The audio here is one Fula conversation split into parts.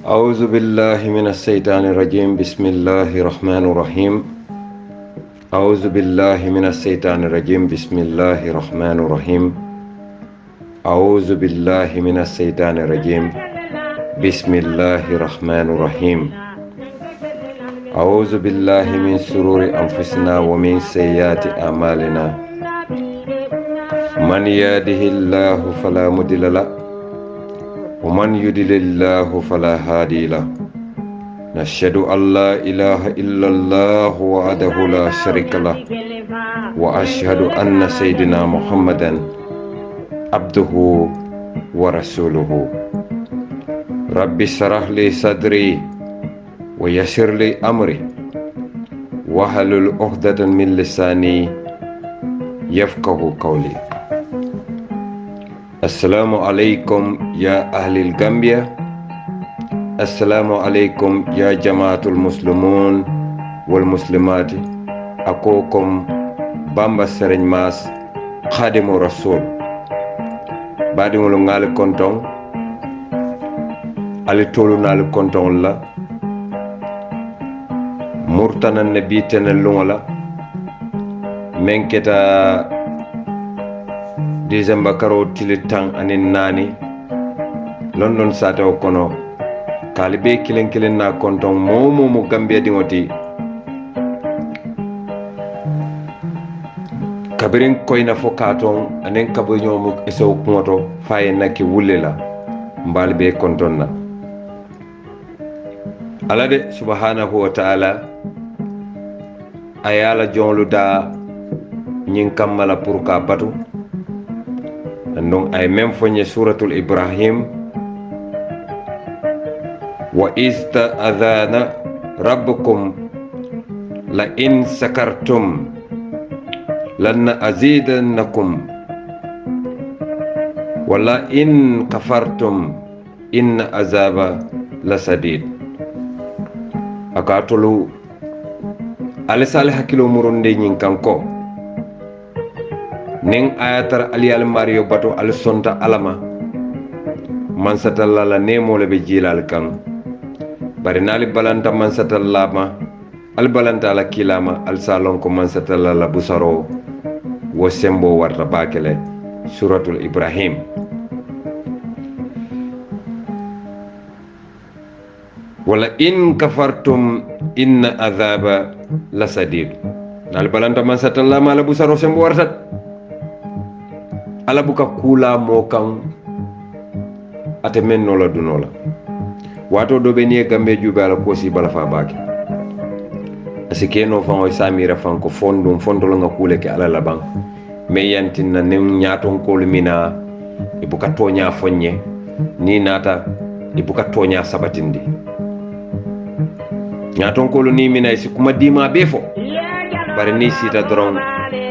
أعوذ بالله من الشيطان الرجيم بسم الله الرحمن الرحيم أعوذ بالله من الشيطان الرجيم بسم الله الرحمن الرحيم أعوذ بالله من الشيطان الرجيم بسم الله الرحمن الرحيم أعوذ بالله من شرور أنفسنا ومن سيئات أعمالنا من يهده الله فلا مضل له ومن يضلل الله فلا هادي له نشهد أن لا إله إلا الله وحده لا شريك له وأشهد أن سيدنا محمدا عبده ورسوله رب اشرح لي صدري ويسر لي أمري واحلل عقدة من لساني يفقه قولي. السلام عليكم يا أهل الغامبيا، السلام عليكم يا جماعة المسلمون والمسلمات. أكوكم بامبا سرين ماس خادم الرسول بعد مولونغال كونتون علي تولونال كونتون لا مرتنا النبي تنلون من كتا December karo tili tang anin nani London sate o kono kalibe kilen kilen na konton momo mu Gambia dingoti kabirin koyna fo katon anen kabo nyomu eso kumoto faye naki wulela mbal be konton na alade subhanahu wa ta'ala ayala jonlu da nyin kammala pour ka batu donc ay même foñe suratul Ibrahim wa ista'adhana rabbukum la in sakartum lan azidannakum wala in kafartum inna azaba lasadid. Akatulu alisale hakilo murunde nyin kanko ning ayatar aliyal mario bato al sonta alama mansatalla la nemo le be jilal kan bari nali balanta mansatalla ma al balanta la kilama al salon ko mansatalla la busaro wo sembo warta bakele suratul Ibrahim. Wala in kafartum inna azaba lasadid. Nali balanta mansatalla ma la busaro sembo warta ala buka kula mo kan ate men nola dunola wato do be ni gambe jube ala kosi bala fa baki asike no fa o samira fan ko fondo nga kule ke ala laban me yantin na nem nyaton ko lumina e buka tonya fonye ni nata e buka tonya sabatindi nyaton ko ni mina isi kuma dima befo bare ni sita dron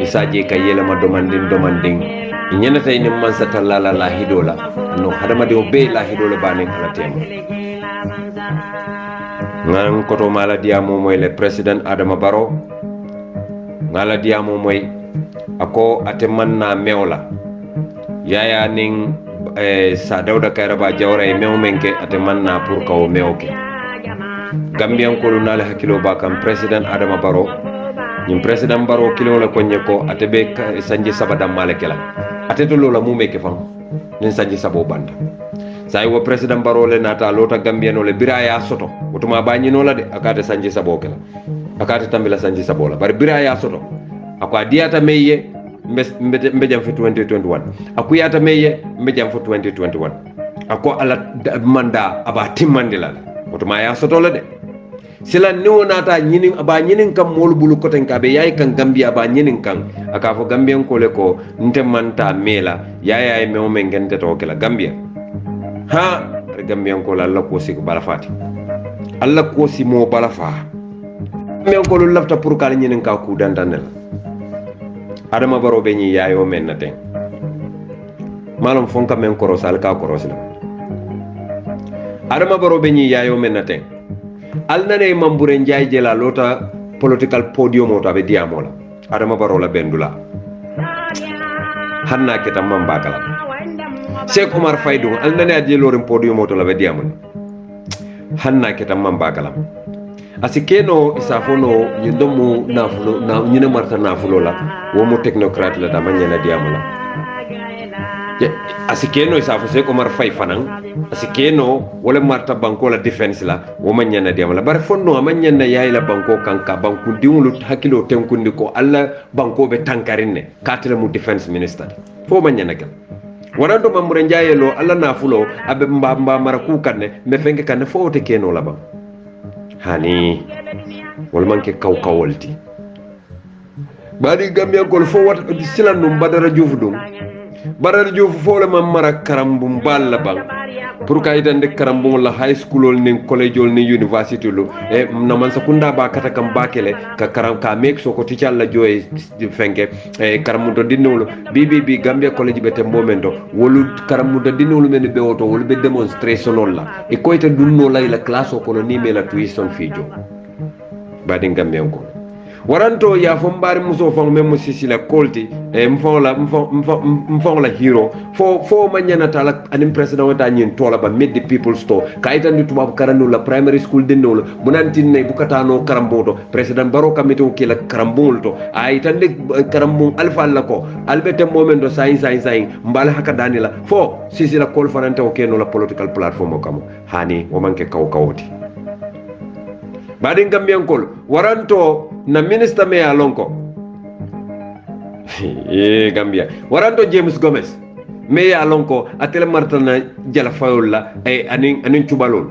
isaje kayela ma domanding inyana tay ni man satalla la hidola no hadama de be la hidola bane kala tema ngan koto mala diamo moy le president Adama Barrow ngala diamo moy ako ate manna mewla yaya ning sa Dawda Kairaba Jawara e mew menke ate manna pour kaw mewke Gambian ko nala hakilo bakam president Adama Barrow nyim president Barrow kilo la konye ko ate be sanje sabada malekela ateto lola mumeke fam nin sanji sabo banda sai wo president Barrow le nata lota Gambiano le biraya soto wotuma bañi no la de akate sanji sabo kala akate tambila sanji sabo la bar biraya soto akwa diata meye mbejam fi 2021 akuyata meye mbejam fi 2021 ako ala manda aba timmandila wotuma ya soto la de sila niwo nata nyinin aba nyinin kam mol bulu koten ka be yayi kan Gambia aba nyinin kan aka fo Gambian ko le ko nte manta mela yaya e mewo men gente to kala Gambia ha Gambian ko la ko si ko bala fati alla ko si mo bala fa men ko lu lafta pour kala nyinin ka ku dandanel Adama Barrow be nyi yayo men naten malum fonka men ko rosal ka ko rosla Adama Barrow be nyi yayo men naten alnane mambure njay jela lota political podium o tabe diamola Adama Barrow la bendula hanna keta mambakala Sheikh Omar Faidung alnane adje lorim podium o to la be diamol hanna ketam man bakalam asikeno isafono nyindomu nafulo na nyina marta nafulo la womo technocrate la dama nyana diamula asikeno isafo se ko mar fay fanan asikeno wala marta banko la defense la woma nyana diamula bar fonno ama nyana yayi la banko kanka banku diwulu hakilo tenkundi ko alla banko be tankarinne katela mu defense minister fo ma nyana gal warando mamure njayelo alla nafulo abe mba maraku kanne me fenge kanne fo te keno la bam hani wala manke kawolti badi gambia gol fo wat silanum badara jufu fo le mamara karambum balla bang pour ka itande karambum la high school ol nin college ol ni university lo e na man sakunda ba kata kam bakele ka karam ka mek so ko tical la joy fenke e karamudo dinolo bibi gambia college be tembo mendo wolu karamudo dinolo men be woto wolu be demonstration la e ko ita dunno la classe ko no ni mela tuition fijo badi gambia ko waranto ya fo mbari muso fo memo sisila kolti e mfon la hero fo manyana tala anim president wata nyin tola ba mid the people store kayta ni tubab karanu la primary school denno munantin ne bukatano karamboto president baro kamito kila karambulto ay tande karambum alfa la ko albete momento sain mbala haka danila fo sisila kol farante o keno la political platform o kamo hani o manke kawti badin gambiankol waranto na minister me alonko Gambia waranto James Gomez me alonko atele martana jala fayolla ay anin tubalol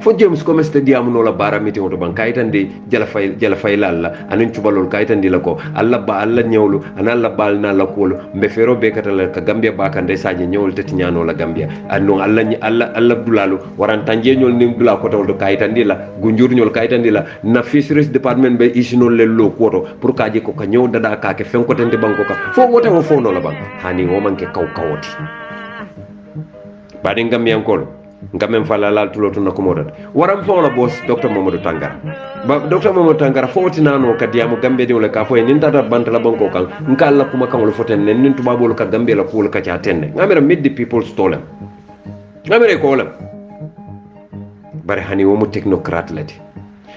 fo James Gomez te diamu no la bara meeting to ban kaytandi jala fay lalla anin tubalol kaytandi lako alla nyewlu analla bal na la kolo mbe fero be katala ka Gambia bakande saje nyewol tati nyano la Gambia anno alla dulalu waranta nyol nim dula ko tawdo kaytandi la gunjur nyol kaytandi la na fisheries department be isino le lo koto pour kaje ko ka nyew dada ka ke fen ko tande banko ka fo wote wo fo no la ban hani wo manke kawti badin Gambian kolo ngamen fala lal tuloto na komodat waram fo la boss Dr Mamadou Tangara ba Dr Mamadou Tangara foti nano ka diamo gambe de wala ka fo nin tata bantala banko kan nkalla kuma kan wala foten nen nin tubabol ka gambe la kul ka ca tenne ngamira mid the people stolen ngamira ko wala bare hani wo mu technocrat lati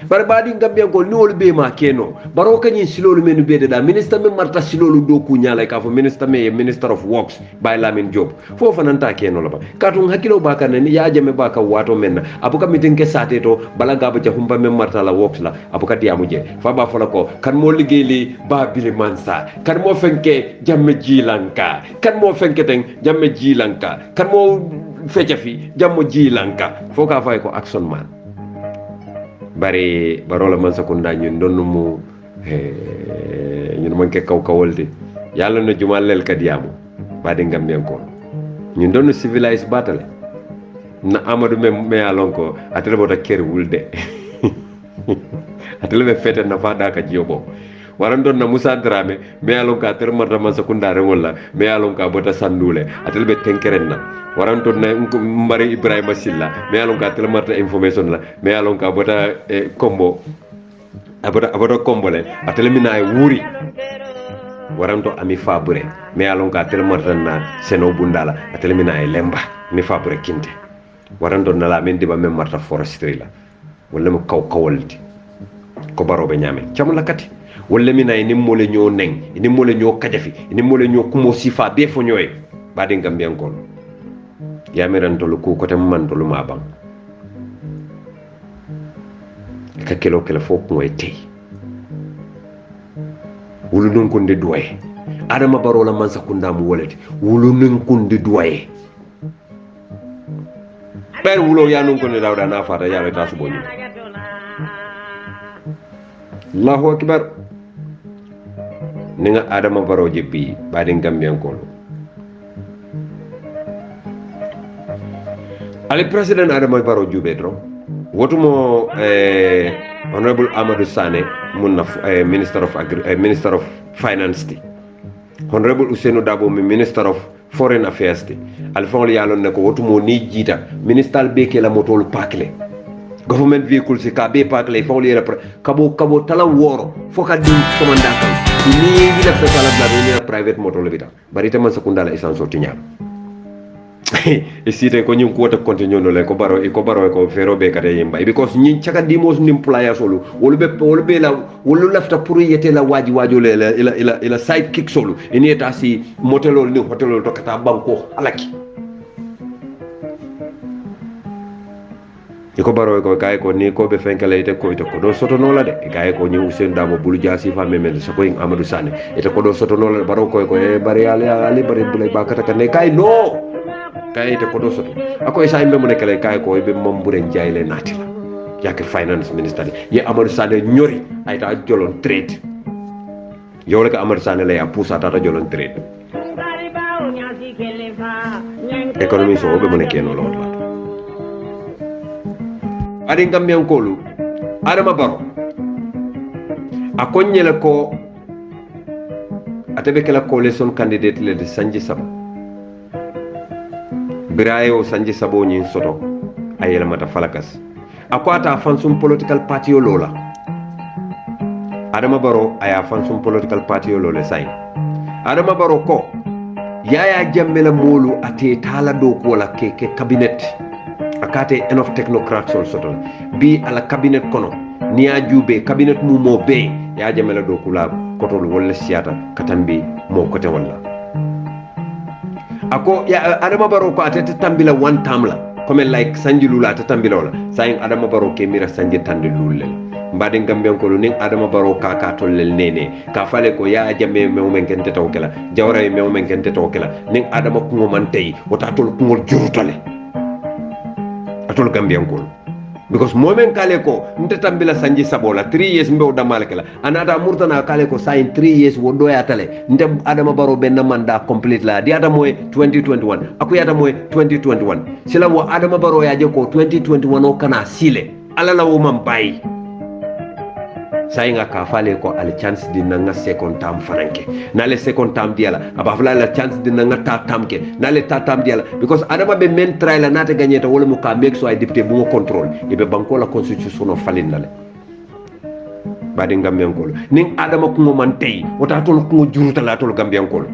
bare badi gambia gol ni wol be ma keno baro kanyi silolu menu be da minister me marta silolu do ku nyala ka fo minister of works by Lamin Job fo fananta keno la ba katun hakilo ba kan ni ya jame ba ka wato menna abuka mitin ke sate to bala gaba ja humba me marta la works la abuka diamu je fa ba fola ko kan mo ligeli ba bili mansa kan mo fenke jamme jilanka kan mo fenke ten jamme jilanka kan mo fecha fi jammo jilanka fo ka fay ko action man bari barola man sakunda ñun donnu mu ñun man ke kawolde yalla no jumalel kadiyamu bade ngambien ko ñun donnu civilized battle na amadou me alon ko atele bota ker wulde atele be fete na fada ka jobo waran don na Musa Drame me alon ka ter marta man sakunda re wala me alon ka bota sandule atele be tenkeren na waranto na mbari Ibrahima Silla me alon ka tel marta information la me alon ka bota combo abota combo le atele mina wuri waranto ami fabure me alon ka tel marta na seno bundala atele mina lemba mi fabure kinte waranto na la men diba men marta forestry la wala mo kawolti ko barobe nyame cham la kati wala mina ni mole ñoo neng ni mole ñoo kajafi ni mole ñoo kumo sifa be fo ñoy bade ngambien ko yamiran tolu ko kote man tolu ma bang ka kelo fo ko tay wulu nun ko ndi doye adama barola man sakunda mu wolati wulu nun ko ndi doye ber wulo ya nun ko ni dawda na fata ya ta subo ni Allahu akbar ninga adama baroje bi bade ngambien ko Ali President Adama Barrow Jubedro wotumo Honorable Amadou Sane munna Minister of Finance ti Honorable Ousainou Dabo mi Minister of Foreign Affairs ti alfon yalon ne ko wotumo ni jita ministal beke la motol pakle government vehicle si ka be pakle fon li kabo tala woro foka di commandant ni bila fekala bla ni private motor le bita bari te man sakunda la essence tinya e site ko ñing ko ta continue no le ko baro ko fero be kata yimba because ñin cakandi mos nim players solo wolu be la wolu lafta pour yete la wajo le ila side kick solo eni eta si motelol ni hotelol to kata banko alaki ko baro ko kay ko ni ko be fenkale ite ko do soto no la de kay ko ñi Ousainou Darboe bulu jasi fa memel sa ko Amadou Sané ite ko do soto no la baro ko e bari ale bari bulay ba kata ne kay no kay te ko do soto ako isa imbe mo ne kale kay ko be mom bure jayle natila yakir finance minister ye Amadou Sané ñori ay ta jolon trade yow la ko Amadou Sané lay poussa ta jolon trade économie so be mo ne keno lo la adi Gambian kolu Adama Barrow akonyela ko atebe kala coalition candidate le de Sanji Saba birayo Sanji Sabo nyin soto ayela mata falakas akwata fansum political party yo lola Adama Barrow aya fansum political party yo lola sai Adama Barrow ko yaya jammela molu ate tala do ko la ke cabinet akate enough technocrats soto bi ala cabinet kono niya jube cabinet mu mo be ya jamela do kula kotol wala siata katambi mo kote wala ako ya Adama Barrow ko atete tambila one time la comme like Sanji Lula atete tambila wala sayin Adama Barrow ke mira Sanji tande lulle mbade Gambian ko ning Adama Barrow ka tollel nene ka fale ko ya jamme me men kente tawkela jawra me men kente tawkela ning Adama ko man tay wota tol ko ngol jurutale atol Gambian ko because momen kale ko nte tambila Sanji Sabola 3 years mbe damal kala anata murtana kale ko sain 3 years wodo ya tale nte Adama Barrow benna manda complete la di ata moy 2021 akuyata moy 2021 sila wo Adama Barrow ya je ko 2021 o kana sile ala la wo man bayi sayinga ka fale ko al chance di nanga second term franke nale second term diala aba fala la chance di nanga ta term ke nale ta term diala because Adama be men try la nata gagneta wala mo ka make so ay député bu mo contrôle ibe banko la constitution no falin nale badi Gambian ko ning Adama ko man tay wata tol ko juruta la tol Gambian ko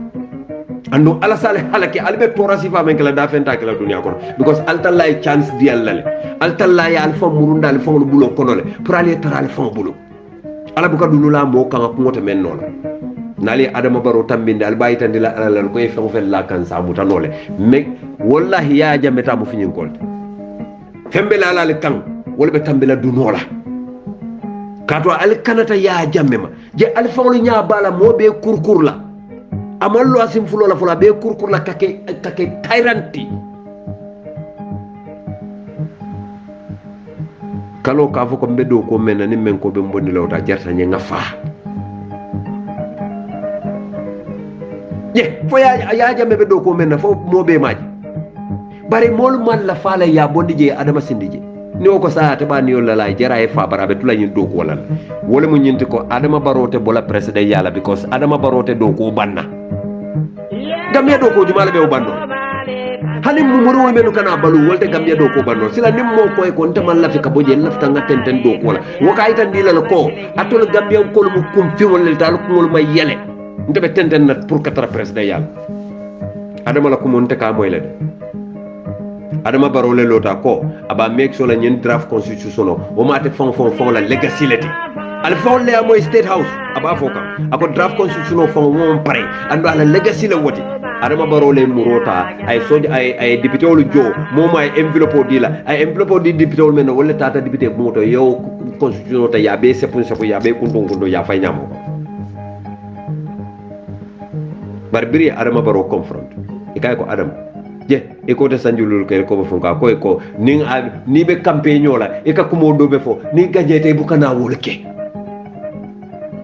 ando ala sale halaki albe torasi fa men kala da fenta kala dunia ko because altalla chance diala le altalla ya alfa murunda alfa no bulo kono le pour aller tara alfa bulo ala buka dulula mo kan ko ngota men non nali Adama Barrow tambinde al bayitandi la ala ko e fengo fel la kan sa mutanole me wallahi ya jameta mo finin ko fembe la ala kan wala be tambila dunola kato al kanata ya jammema je al fawlu nya bala mo be kurkurla amallo asim fulola fula be kurkurla kake tyrant kalo ka fo ko mbeddo ko men ni men ko be mbonni lawta jarta nye ngafa ye fo ya jambe be do ko men fo mo be maji bare mol man la fala ya bondi je Adama sindije ni o ko sa ta ba ni yolla lay jara e fa barabe tula nyin do ko wala mo nyinti ko Adama Barrow te bola president yala because Adama Barrow te do ko banna Gambia do ko jumala be o banno hani mumuru menu kana balu wolte Gambia do ko banno sila nimmo ko e ko ntamal la fi ka boje lafta ngaten ten do ko wala waka itan dilal ko atol Gambia ko mu kum fi wala tal ko mul may yele ndebe tenten nat pour katra president yalla Adama la ko monte ka moy la Adama Barrow le lota ko aba make so la nyen draft constitution o mate fon la legacy leti al fon le amoy state house aba foka ako draft constitution fon won pare ando ala legacy la woti Adama Barrow le murota ay soji ay député wol jo momo ay enveloppe dila ay enveloppe di député wol men wala tata député moto yow constitution ta ya be sepun sapo ya be kundo ya fay nyamo barbiri Adama Barrow confront ikay ko Adam je e ko ta sanjulul ko ko fonka ko ni be campagne la e ka ko modo be fo ni gajete bu kana wolke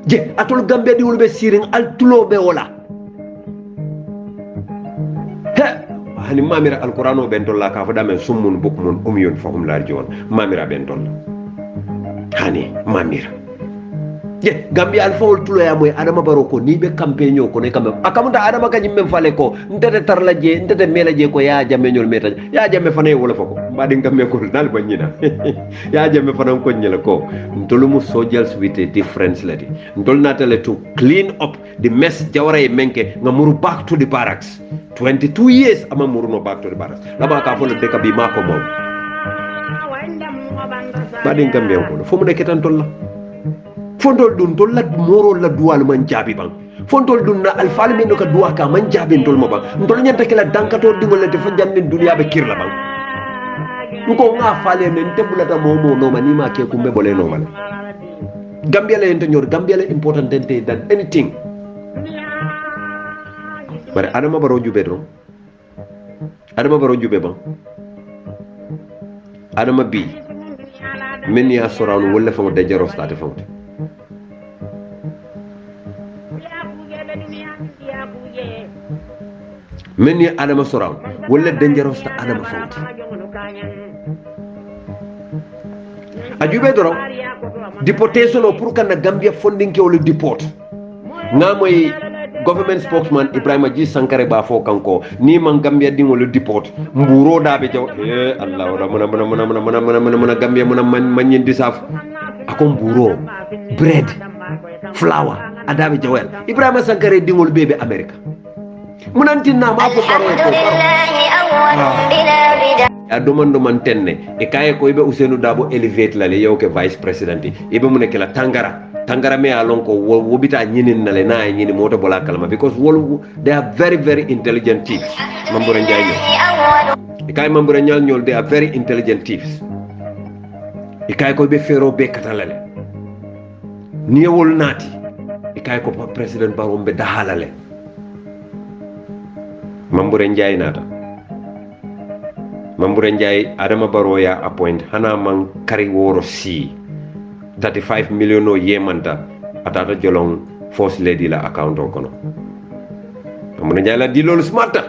je atol Gambia di wolbe siring al tulo be wala hani mamira alqur'ano ben tolla ka fa damen summun bukmun umyun fahum la jon mamira ben tolla hani mamira je Gambia al fawol tulo ya moy Adama Barrow ko ni be campagne ko ne kambe akamuta Adama kanyim men fale ko ndete tarla je ndete mela je ko ya jamme nyol meta ya jamme fane wala fako mbadi ngamme ko dal banyina ya jame fanan ko nyela ko ntolumu soldiers with a difference lati ntol natale to clean up the mess jawara e menke ngamuru back to the barracks 22 years ama muruno back to the barracks laba ka folo de ka bi mako mom mbadi ngamme ko fo mu de ketan tolla fondol dun tolla moro la duwal man jabi bang fontol dun na alfal min ka duwa ka man jabe ndol mo bang ndol nyanta kala dankato dingol te fa janne dunya be kirla bang ko nga fale ne tebulata momo no mani ma ke kumbe bole no man gambia la ente nyor gambia la important than anything bare adama baro jube do adama baro jube bang adama bi men ya sorawno wolle fa dejaro stade fa men ya adama soraw wolle dejaro sta adama fa ajube doro deportation o pour kana gambia funding ke wala deport ngamoy government spokesman Ibrahima G Sankare ba fo kanko ni man gambia ding wala deport mburo dabe jaw allah wala muna gambia muna man ñindi saf ako mburo bread flour adabe jawel Ibrahima Sankare dingol bebe America munantinna ma ko baro domando man tenne e kaye ko ibe Ousseynou Dabo elevate la le yow ke vice president ibe mu nekk la tangara me alon ko wobita nyinin na le na nyini moto bola kalma because they are very very intelligent thieves mambura njay ñol e kaye mambura ñal ñol they are very intelligent thieves e kaye ko be fero be katalale niewol nati e kaye ko president Barrow be dahalale mambura njay nata Mambure Njai Adama Barrow ya appoint hana man kari woro si 35 million o yemanta atata jolong first lady la account o kono Mambure Njai la di lolu smarta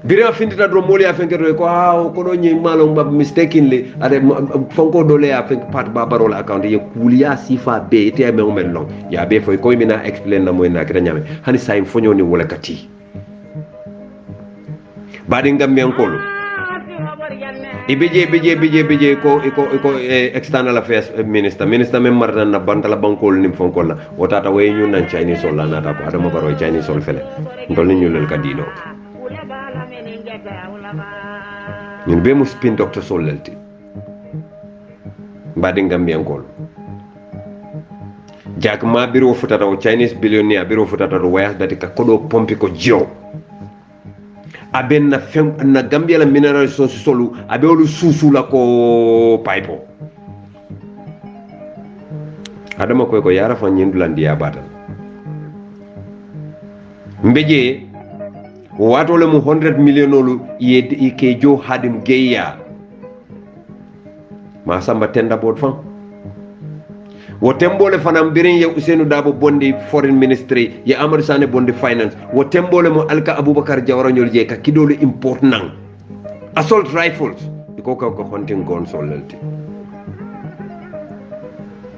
bira findita do moli a fenkero ko ko do nyi malo mbab mistakenly ade fonko dole a fenk pat ba Barrow la account ye kuliya sifa be te me o men long ya be foy ko mina explain na moy na kita nyame hani say fonyo ni wala kati badi ngam men ko ibije ko external affairs minister men marta na bantala bankol nim fonkol na wotata way ñu nan Chinese sol la nata ko Adama Barrow Chinese sol fele ndol ni ñu lel ka dino ñun be mu spin doctor sol lelti mbadi ngambien kol jak ma biro futata o Chinese billionaire biro futata do wayas dati ka kodo pompi ko jio aben na Gambia la mineral resource solu abe olu susu la ko paipo Adama ko yara fa nyindulandi ya bata mbeje wato le mu 100 million olu ye ke jo hadim geya ma samba tenda bot fa wo tembole fanam birin ya Ousseynou Dabo bondi foreign ministry ya Amadou Sané bondi finance wo tembole mo Alka Abubakar Jawara ñol je ka kidolu important assault rifles ko hunting guns solelti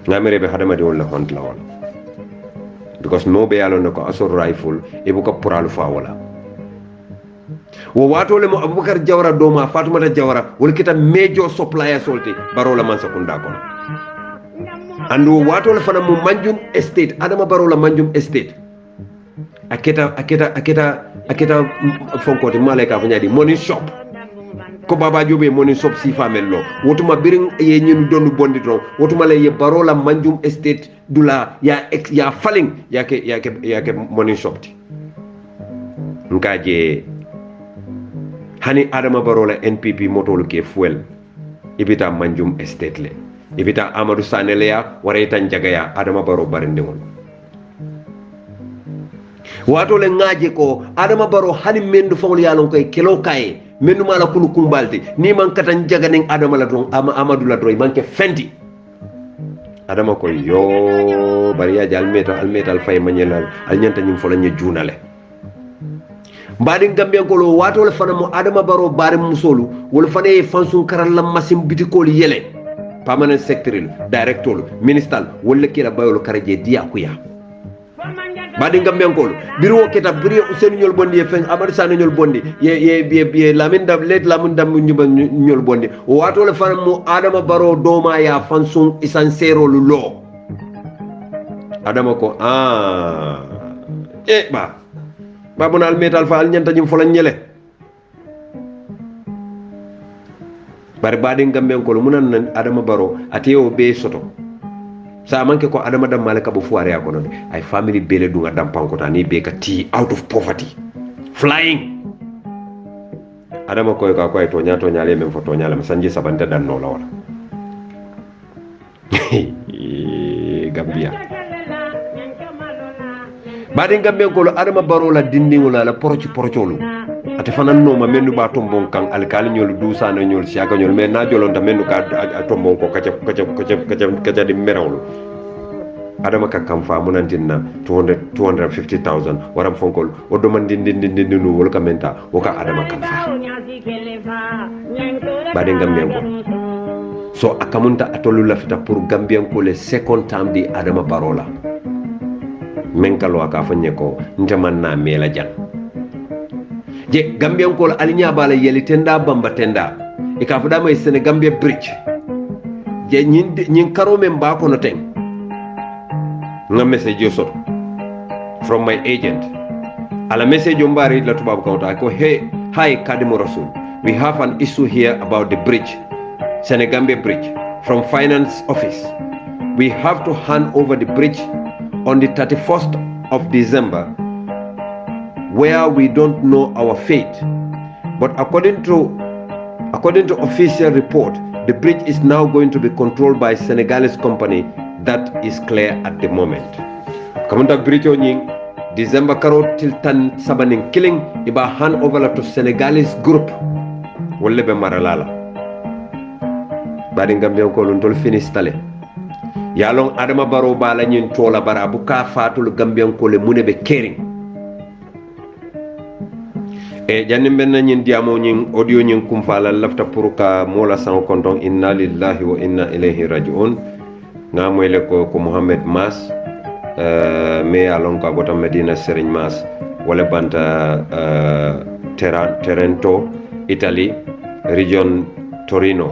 ngamere be hadama de wala hunt la wala because no be yalo ko assault rifle e bu ko puralu fa wala wo wato le mo Abubakar Jawara doma Fatoumata Jawara wol kita major supplier solti Barrow la man sakunda ko andu wato le fana mo manjum estate Adama Barrow la manjum estate aketa fonkote maleka fa nyadi money shop ko baba jobe money shop si famello wotuma birin ye nyinu donu bondi don wotuma le ye Barrow la manjum estate dula ya falling yake money shop ti ngaje hani Adama Barrow la NPP motolu ke fuel ibita manjum estate le ibita Amadou Sané le ya wareta njagaya Adama Barrow barinde won wato le ngaje ko Adama Barrow hani mendu fawol yalon koy kelo kay mendu mala kunu kumbalde ni man kata njaganen Adama la don Amadou la droy manke fendi Adama ko yo bariya jal almetal fay manyelal al nyanta nyum fola nya junale mbadi Gambien ko lo wato le fana mo Adama Barrow bare musolu wol fana e fansun karal la masim bitikol yele permanent secretary director minister wala kila bayolo karaje dia kuya badi gambian ko biro keta biri Usain ñol bondi e fen Amadou Sane ñol bondi ye lamin dam let lamin dam ñol bondi wato le fan mo Adama Barrow doma ya fansun isan sero lu lo Adama ko ba bonal metal fa al ñanta ñim fola ñele bari badi gambian ko munan nan Adama Barrow ateo be soto sa manke ko Adama dam malaka bo fuare akono ay family bele dunga dam pankota ni be ka ti out of poverty flying Adama ko ka ko ay to nyale men foto nyale sanji sabanta dan no la wala Gambia badi Gambia ko Adama Barrow la dindi wala la porocholu ate fanan no ma mendu ba tombon kan alkali nyol dusa na nyol siaka nyol me na jolon ta mendu ka tombon ko kaca di merawlu Adama ka kam fa munantinna 250,000 waram fonkol o do man dindi nu wol kamenta o ka Adama kam fa badi Gambien ko so akamunta atolu lafita pour Gambien ko le second time di Adama Barrow la men kalo aka fanye ko ntaman na mela jang je Gambian ko alinya bala yeli tenda bamba tenda e ka fada mai Senegambia bridge je nyin karo men ba ko no ten nga message so from my agent ala message mbari la tubabu kawta ko hi Kadimo Rasul, we have an issue here about the bridge, Senegambia bridge, from finance office. We have to hand over the bridge on the 31st of December, where we don't know our fate. But according to official report, the bridge is now going to be controlled by Senegalese company. That is clear at the moment. Kamunda bridge onying December karo till tan sabaning killing iba hand over to Senegalese group wolle be maralala. Badi Gambia ko lon finish tale. Yalong Adama Barrow bala nyin tola bara buka fatul Gambia ko le mune be kering. E jannim ben nyin diamo nyin audio nyin kumfala lafta puruka mola san konton inna lillahi wa inna ilayhi raji'un nga moyle ko Mohammed Mas me alon ka gota Medina Serigne Mas wala banta Trento Italy region Torino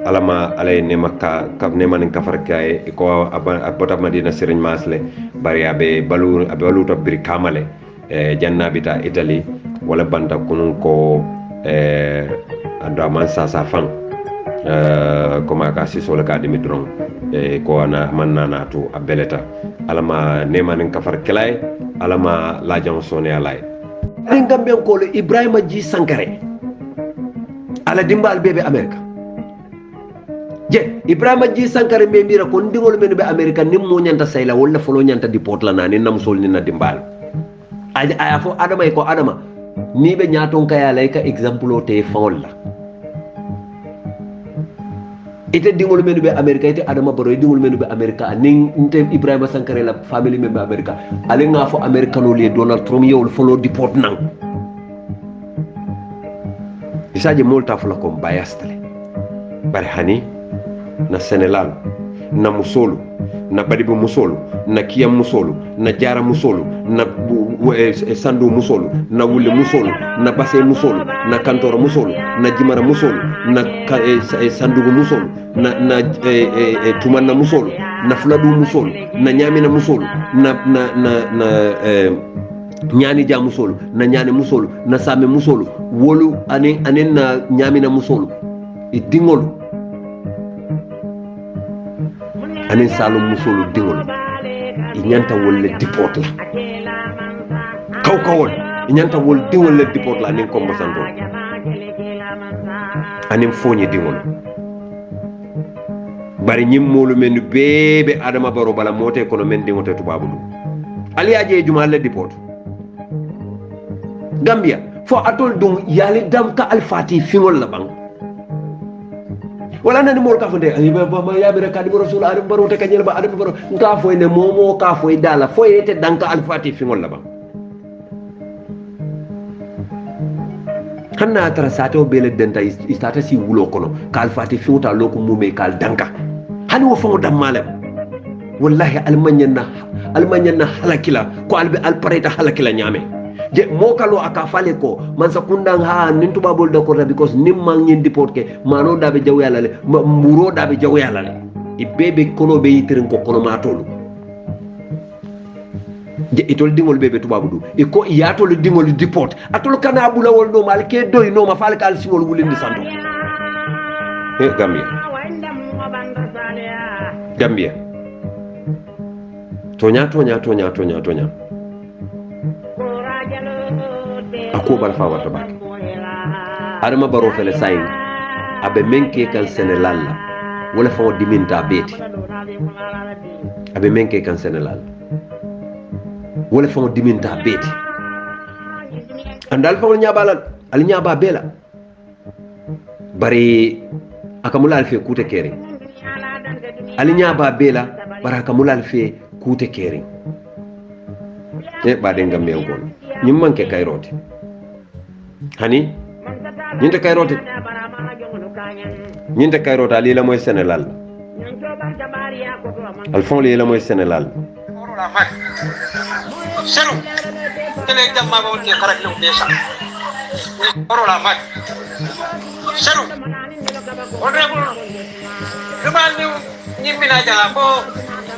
alama alay ne makka kab ne man ka farkaye ko abota Medina Serigne Mas le bari abe balu to bir kamale jannabita Italy wala banta kunun ko andaman sa fan koma ka siso la ka dimi dron ko ana manna to abeleta alama nemanin kafar kelay alama lajan sone alay en Gambien ko Ibrahima G Sankare ala dimbal bebe America je Ibrahima G Sankare me mira ko ndingol men be America nim mo nyanta sayla wala folo nyanta deport la nani nam sol ni na dimbal aya fo adama ko adama ni be nyaton kaya lay ka example o te fawol la ite dingol menu be America ite Adama Barrow dingol menu be America ning nte Ibrahima Sankare la family member America ale nga fo Americano le Donald Trump yewol follow deport nang isaje molta fula ko bayastale bari hani na Senegal na musolu na badibu musolu na kiyam musolu na jara musolu na sandu musolu na wule musolu na base musolu na kantoro musolu na jimara musolu na sandugu musolu na tumanna musolu na fuladu musolu na nyamina musolu na nyani ja musolu na nyane musolu na same musolu wolu anen na nyamina musolu dingolu anen salum musolu dingolu nyanta wolle deport la kawkawol nyanta wol dingol le deport la nen ko mbasanto anen foñi dingolu bari nyimmolu men bebe Adama Barrow bala mote kono men dingote tubabu du ali aje juma le deport Gambia fo atol dum yali dam ka alfati fingol la bang wala nani mol ka fonde ay ba ya bi rekadi rasul Adama Barrow te kanyel ba Adama Barrow nka foy ne momo ka foy dala foy te danka alfati fingol la bang hanna tara sato bele denta istata si wulo kono ka alfati fiuta loko mume kal danka hani wo fo dam malem wallahi almanyanna almanyanna halakila ko albe alpareta halakila nyame je mokalo aka fale ko man sakunda ha nin tubabol da ko because nim man nyin deport ke mano dabe jaw yalla le muro dabe jaw yalla le ibebe kono be yitirin ko kono matolu je itol dingol bebe tubabu du e ko yatol dingol deport atol kana bula wol no mal ke doy no ma fal kal singol wulindi santo Gambia tonya ako bal fa wata bak adama baro fele sayin abe menke kan senelal la wala fa diminta beti abe menke kan senelal wala fa diminta beti andal fa nyabalal al nyaba bela bari akamulal fe kute kere al nyaba bela baraka mulal fe kute kere e bade ngam yow gon ñim manke kayrote hani ñinte kayrote ali la moy sénégal al fond li la moy sénégal sero tele jamma ba wonte karak lu desa oro la mat sero honorable dumal ni mina jala ko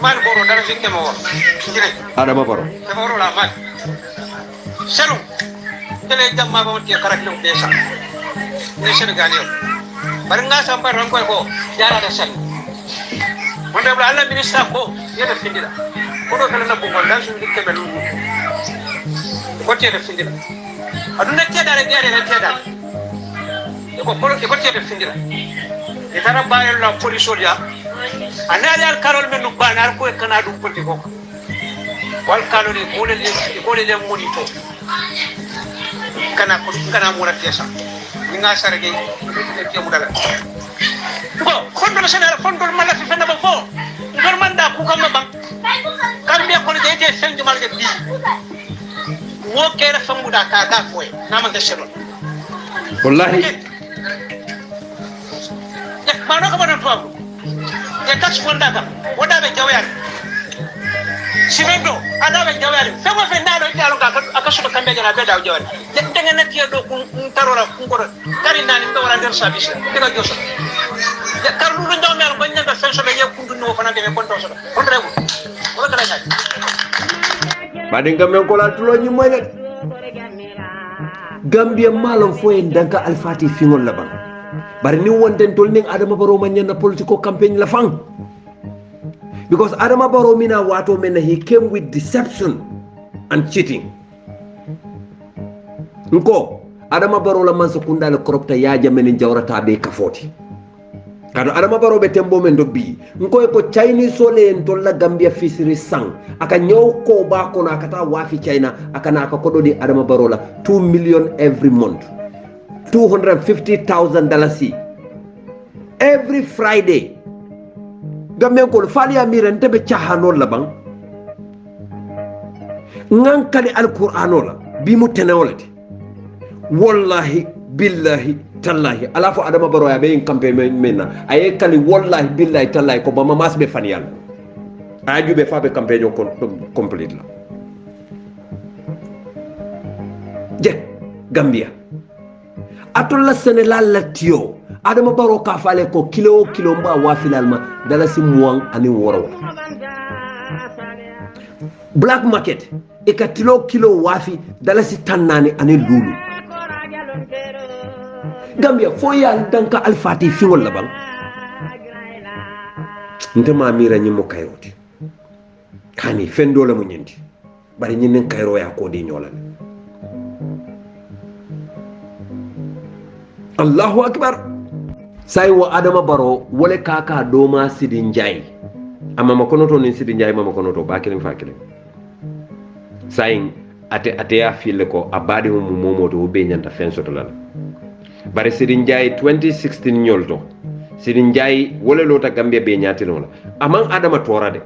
man boro dara fikke mo dire adama baro oro la mat sero tele jamma ba wonte karak lu desa ni senegal yo bar nga sambar ran ko yara da sel honorable alla ministre ko yeda findira ko do kala na bu ko dan su dikke be lu ko tede findira aduna tedare gere na tedare ko tede findira e tara bayel la police odia anali al karol men no banar ko kana dum polti ko wal kalori ko le monito kana mo ratesa ni nga sarge ke mu dala ko fondol senara fondol mala fi fenna ko ngor manda ku kam bang kambe ko le de senju malge bi wo kere famuda ka da koy nama ga shiro wallahi ya mano ko bana to ya tax fonda ka woda be jawyan simendo ada be jawyan sama fe ndado jalo ka akaso kambe jana be daw jawyan de ngene tiyo do kun tarora kun ko kari nani ndo wala der service diga joso ya karlu ndo mel ko nyanga fenso be yekundu no fana de ko tonso ko rewu ko kala jay bade ngamen ko la tulo ñu moy nak Gambia malon foye danka alfati fingol la bang bari ni wonten tol ning adama baro man nyana political campaign la fang because adama baro mina wato men he came with deception and cheating nko adama baro la man sakunda la koropta ya jamen jawrata be kafoti kado adama baro be tembo men dobbi nko ko Chinese sole en tolla Gambia fisiri sang aka nyaw ko ba ko na kata wafi China aka na ka kododi adama baro la 2 million every month $250,000 every Friday Gambia ko fali amiren tebe chahanol la bang ngankali alqur'ano la bi mu tenewolati wallahi billahi tallahi ala fo adama baro ya be en campaign menna ay kali wallahi billahi tallahi ko bama mas be fanial aju be fa be campaign ko complete la je Gambia atolla Sénégal la tio adama baro ka fale ko kilo mba wa finalement dala si muang ani woro black market e ka kilo wafi dala si tannani ani lulu Gambia fo ya danka alfati fingol la bang ntema mira nyimo kayroti kani fendo la mo nyindi bari nyinen kayro ya ko di nyolal Allahu akbar sai wa adama baro wole kaka doma sidin jay amma makonoto ni sidin jay mama konoto bakilin fakilin sai ate ya fille ko abadi mo momoto be nyanta fenso to lala bare sidin jay 2016 nyolto sidin jay wole lota Gambia be nyati non amman adama tora de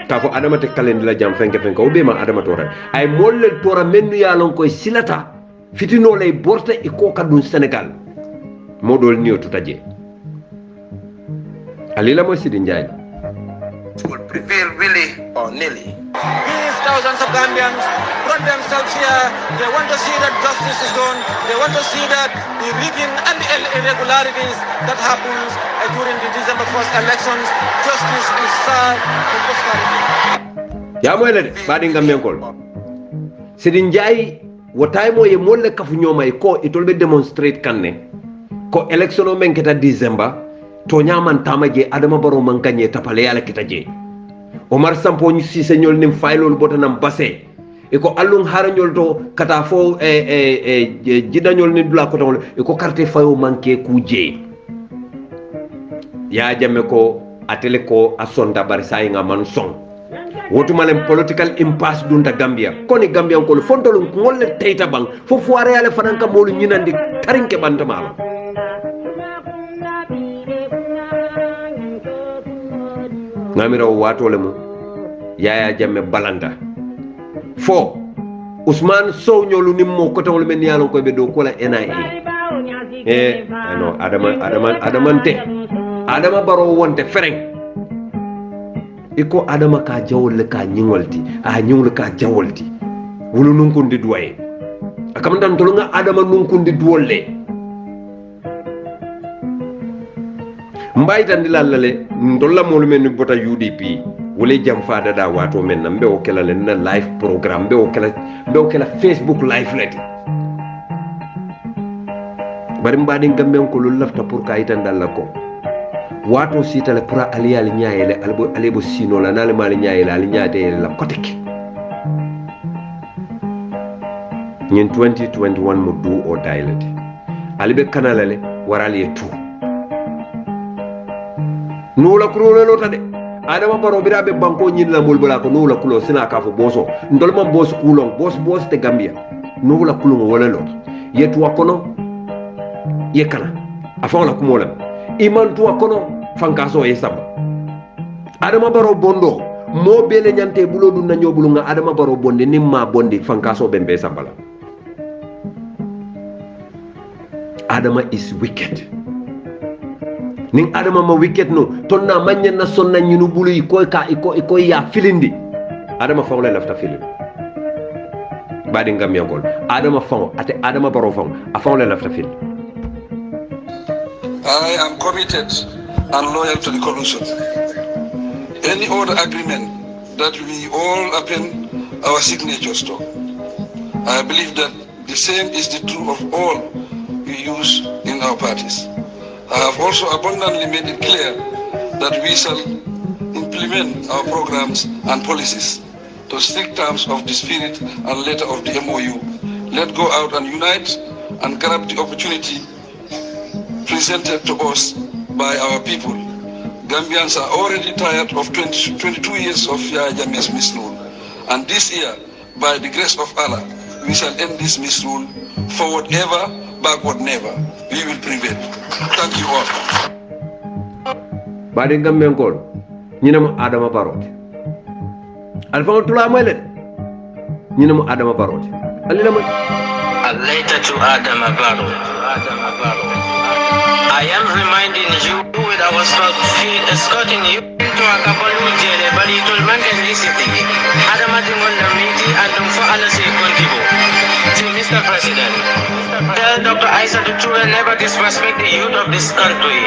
ka ko adama te kalendi la jam fenke o be ma adama tora ay molle tora mennu yalon koy silata fitino lay borta e ko kadun Senegal modol niyo tutaje alila mo sidin jay would prevail really or nilly. These thousands of Gambians brought themselves here. They want to see that justice is done. They want to see that the rigging and the irregularities that happens during the December 1st elections, justice is served with prosperity. Ya moyle de badi Gambian kol Sidin Jai wotaymo ye molle kafu nyoma ko itolbe demonstrate kanne ko election o men keta December to nyaman tamaje Adama Barrow man gagné tapale yala kita je Omar Sampo ñu Cissé ñol nim faylol botanam bassé e ko allung harañol to kata fo jidañol ni dula ko tawol e ko carte fayo manke kuje ya jamme ko atele ko asonda bari say nga man song wotumalem political impasse dunta Gambia koni Gambian ko fontol ngolle teyta bang fo foare yale fananka molu ñinandi tarinke bantama ngamira watole mo Yaya Jammeh balanda fo Ousmane Sow ñolu nimmo ko tawol men yalon ko be do ko la NIA no Adama Barrow wonte fereng iko Adama ka jawol ka ñingolti a ñingol ka jawolti wulu nun ko ndi duwaye akam dan to nga Adama nun ko ndi duwolle mbay tan dilalale ndolla molu men bota UDP wole jam faada da wato men nambe o kala len na live programme be o kala Facebook live lati bari mbadi Gambian ko lu lafta pour ka itan dalla ko wato sitale pour aliyal nyaayele alebo sino la nale mal nyaayele al nyaade la koteke ñin 2021 mo do o dailete alibe kanalale warali tout nula kulo lo tade Adama Barrow birabe banko ñin la mol bala ko nula kulo sina ka fo boso ndol man boss kulong boss te Gambia nula kulo wala lo yetu wakono yekana afon la kumolam iman tu wakono fankaso e samba Adama Barrow bondo mo bele nyante bulo dun na nyobulu nga Adama Barrow bonde nimma bonde fankaso bembe sambala Adama is wicked ning Adama ma wicked no tonna manyen na sonna ñinu bulu iko ya filindi Adama fawle lafta filindi badi Gambian kol Adama faw ate Adama Barrow faw a fawle lafta filindi I am committed and loyal to the coalition. Any other agreement that we all append our signatures to, I believe that the same is the truth of all we use in our parties. I have also abundantly made it clear that we shall implement our programs and policies to strict terms of the spirit and letter of the MOU. Let's go out and unite and grab the opportunity presented to us by our people. Gambians are already tired of 22 years of Yaya Jammeh's misrule. And this year, by the grace of Allah, we shall end this misrule. Forward ever, backward never. We will prevail. Thank you all. Badi Gambian kol ñinam Adama Barrow alfa tula moyle ñinam Adama Barrow alila mo A letter to Adama Barrow. I am reminding you with our feet escorting you to a Kabalu jail, but it will maintain this city. Adama Timon Miti and for Alasi Contibo. To Mr. President, tell Dr. Isa to never disrespect the youth of this country.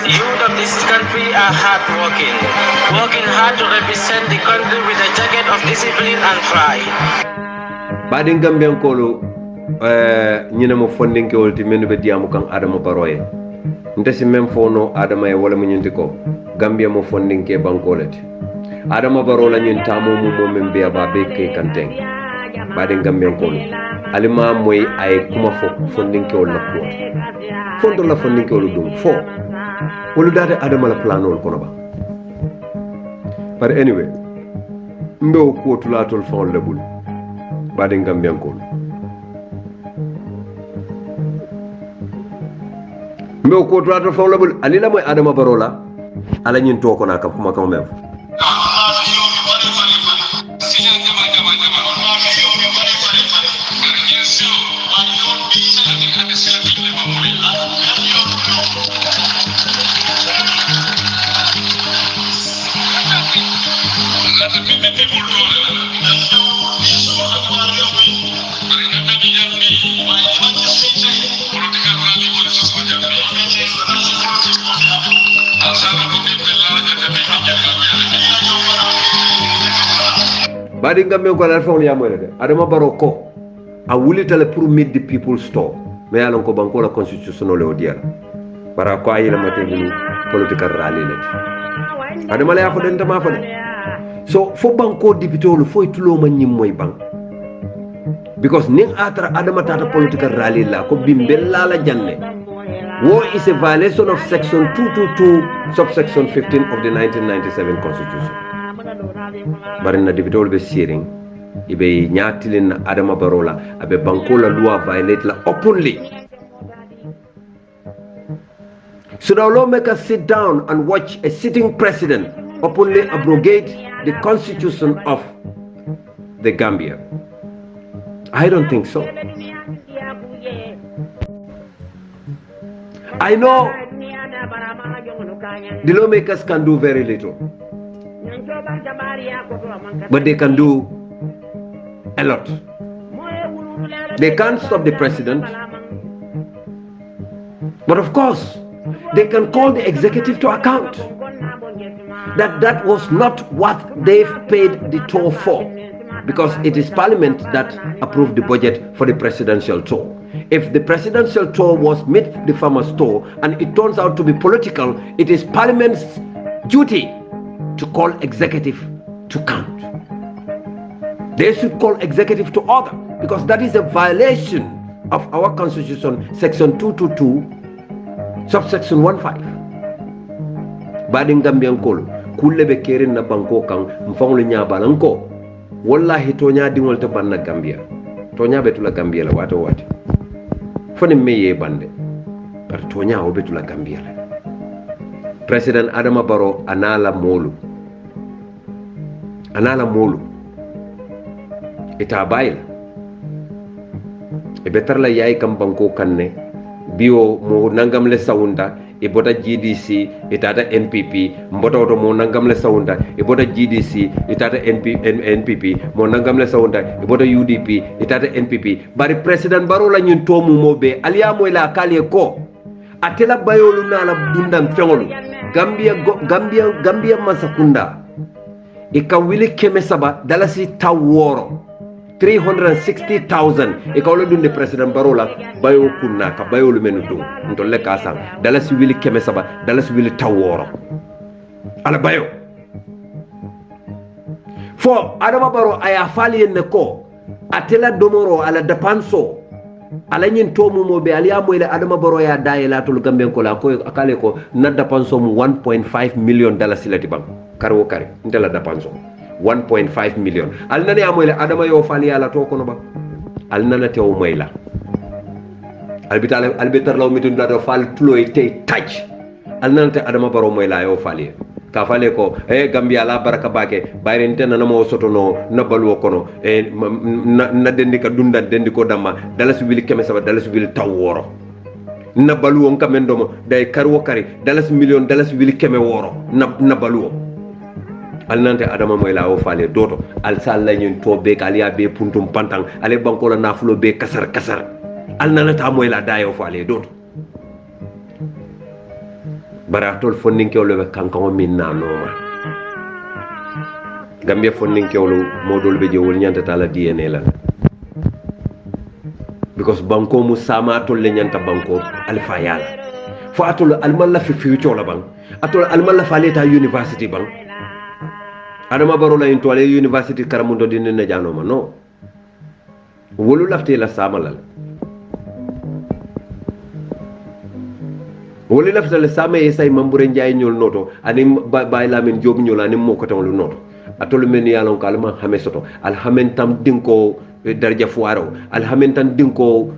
The youth of this country are hardworking, working hard to represent the country with a jacket of discipline and pride. Badi Gambian kolo ñinamo fondinke wolti menu be diamu kan Adama Barrow ndesi même fono Adama e wala muñinti ko Gambia mo fondinke bankolete Adama Barrow la ñin tamo mo men be ba be ke kanteng Badi Gambian kolo alima moy ay kuma fo fondinke wol na ko fondo la fondinke wol dum fo wolu dade Adama la planol kono ba par anyway mbew ko tulatol fon lebul Badi Gambian kolo mbew ko to fawla bul alila moy Adama Barrow la ala ñin to ko na kam kuma kam mem Badi Gambian ko la fon ya mo de Adama Barrow ko a wulitale pour meet the people's store mais alon ko banko la constitution le odiala bara ko ayila matelu political rally le Adama la ya fo den tama fo de so fo banko député lu fo tulo ma nyim moy bank because ning atra Adama tata political rally la ko bimbella la janne war is a violation of section 222 subsection 15 of the 1997 constitution barina député be siring ibe nyatilin Adama Barrow la abe banko la loi violate la openly. So the law make us sit down and watch a sitting president openly abrogate the constitution of the Gambia. I don't think so. I know the lawmakers can do very little, but they can do a lot. They can't stop the president, but of course they can call the executive to account that was not what they've paid the toll for, because it is parliament that approved the budget for the presidential tour. If the presidential tour was meet the farmer's tour and it turns out to be political, it is parliament's duty to call executive to count. They should call executive to order, because that is a violation of our constitution, section 222 subsection 15. Badin Gambian kol kulle be kerin na banko kan mfanglu nya balanko wallahi to nya dingol to banna Gambia to nya betula Gambia la wato wati fone meye bande par to nya o betula Gambia la President Adama Barrow anala molu ita bayil e betar la yayi kam banko kanne bio mo nangam le sawunda e bota GDC itata NPP mboto to mo nangam le sawunda e bota GDC itata NPP mo nangam le sawunda e bota UDP itata NPP bari President Barrow la ñun tomu mo be aliya moy la kaliye ko atela bayolu na la dundam fengolu Gambia masakunda e ka wili keme saba dalasi taworo 360,000 e kawle dunde President Barrow la bayo kunna ka bayo lu menu dum ntolle ka sang dalasi wili keme saba dalasi wili taworo ala bayo fo Adama Barrow aya fali ne ko atela domoro ala depanso ala nyin tomu mo be aliya mo ile Adama Barrow ya dayela to Gamben ko la ko akale ko na depanso mu 1.5 million dalasi lati bang karwo kare ndela depanso 1.5 million al nani amoyle Adama yo fali ala to kono ba al nana tew moyla albitar law mitun da fal tuloy tay taj al nana te Adama Barrow moyla yo fali ka fale ko Gambia la baraka bake bayren tan na mo sotono na balwo kono na dendi ka dundan dendi ko damma dalas wili keme saba dalas wili taworo na balwo kamendo mo day karwo kari dalas million dalas wili keme woro na balwo alnante Adama moyla o fale doto al salla ñun to be kaliya be puntum pantang ale banko la nafulo be kasar al nanata moyla dayo fale doto bara tol fonninkewlo be kankan min na noma Gambia fonninkewlo modol be jewol nyanta tala DNA la because banko mu sama tol le nyanta banko alfa yala fo atol almalla fi future la bang atol almalla faleta university bang Adama Barrow la into ale university karamundo dinne na janoma no wolu lafte la samalal wolu lafte la sama yesay mambure njaay ñol noto ani bay lamin job ñol ani moko tawlu noto atolu men yalon ko alma xame soto alhamen tam dinko darja fuaro alhamen tan dinko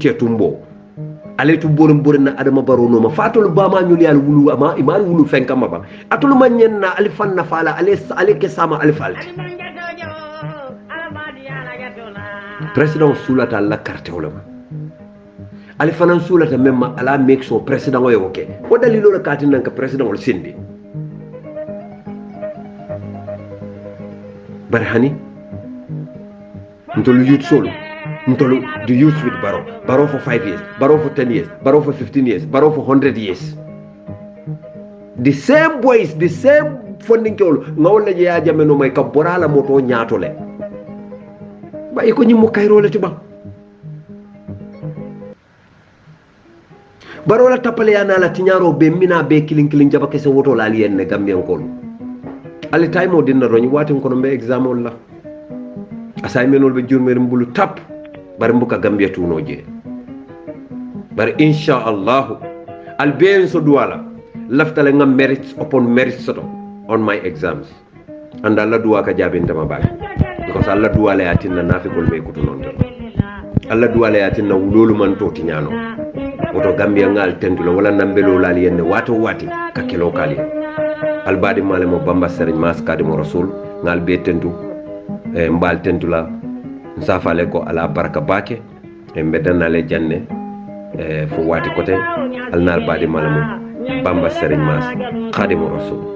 tietumbo ale tu borom na Adama Barrow no ma fatolu bama ñul yal wulu ama imal wulu fenkama ba atolu man ñenna alifan na fala ale ke sama alifalti president sulata la carte wala alifanan sulata memma ala make so president o yoke o dalilo la katin nan ka president wal sindi barhani ntolu yut solo ntolu the youth with Barrow for 5 years, Barrow for 10 years, Barrow for 15 years, Barrow for 100 years. the same boys the same fondinkewol ngawol je ya jameno may ka borala moto nyaatole ba iko nyimo kayrole ti ba barola tapale yana la tinyaro be mina be kilin jaba kese woto la alien ne gambian kol ali time o dinna roñ watin kono be exam wala assignment wol be jurmer mbulu tap bar mbuka gambia tuno je bar insha Allah al ben so duwala laftale ngam merits upon merits soto on my exams and Allah duwa ka jabinta ma baake because Allah duwa la yatinna nafikol be kutu non Allah duwa la yatinna wulolu man to tinyano woto gambia ngal tentulo wala nambelo lali yenne wato wati kakelo kali albadi male mo bamba serigne mas kadi mo rasul ngal be tentu e mbal tentula nsafale ko ala baraka bake e bedana le janne e fo wati kote alnal badi male mo bamba serigne mas kadi mo rasul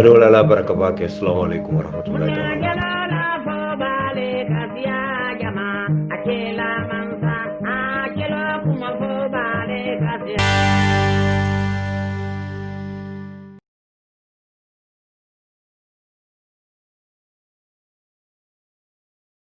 Adola la baraka bake. Assalamu alaikum warahmatullahi wabarakatuh.